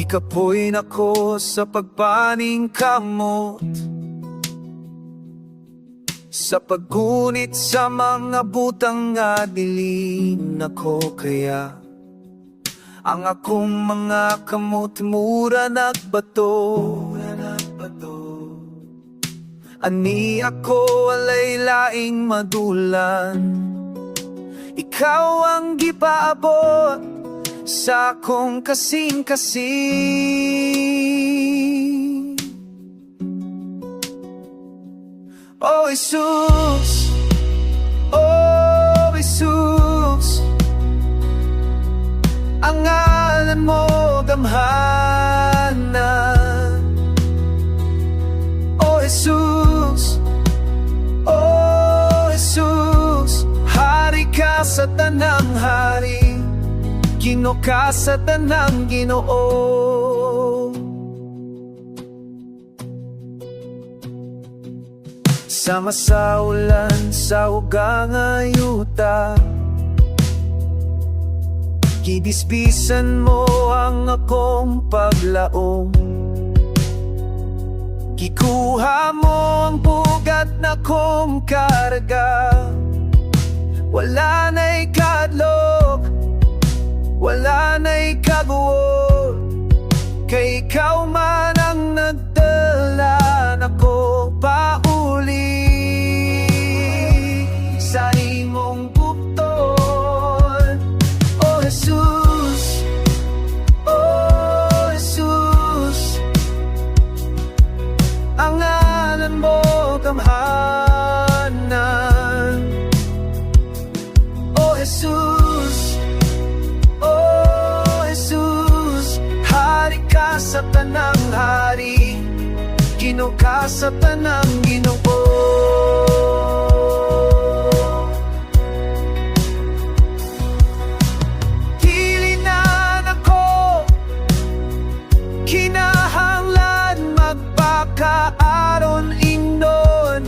Ikapoy nako sa pagpaning kamot, sa paggunit sa mga butang nga dilin ako. Kaya ang akong mga kamot mura nagbato. Ani ako alay laing madulan, ikaw ang gipaabot sa akong kasing-kasing. Oh Jesus, oh Jesus, ang ngalan mo gamhanan. Oh Jesus, oh Jesus, hari ka sa tanang hari, Ginoo ka sa tanang Ginoo. Sama sa ulan, sa ugang ayuta, gibisbisan mo ang akong paglaom. Gikuha mo ang bugat na kong karga, wala na'y kadlok, wala na'y kaguot, kay ikaw man ang nagdala nako pauli sa imong bukton. Oh Jesus, oh Jesus, ang ngalan mo gamhanan. Oh Jesus, oh Jesus, hari ka sa tanang hari, Ginoo ka sa tanang Ginoo. Dili na nako kinahanglan magpakaaron ingnon,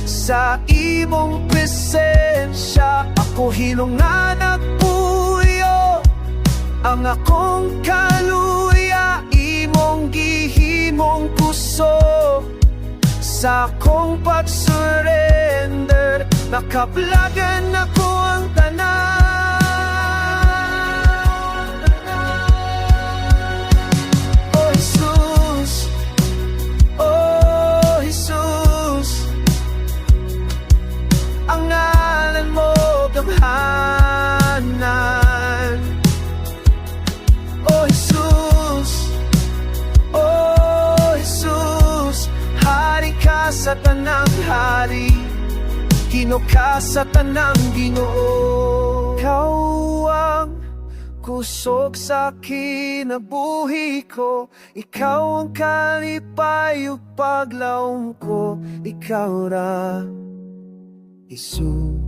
sa imong presensya ako hilongan nagpuyo. Ang akong kaluya imong gihimong puso, sa akong pag-surrender nakaplagan ako ang tanan. Oh Jesus, oh Jesus, ang ngalan mo gamhanan. Oh Jesus, oh Jesus, hari ka sa tanang hari, Ginoo ka sa tanang Ginoo. Ikaw ang kusog sa kinabuhi ko, ikaw ang kalipay ug paglaom ko, ikaw ra Jesus.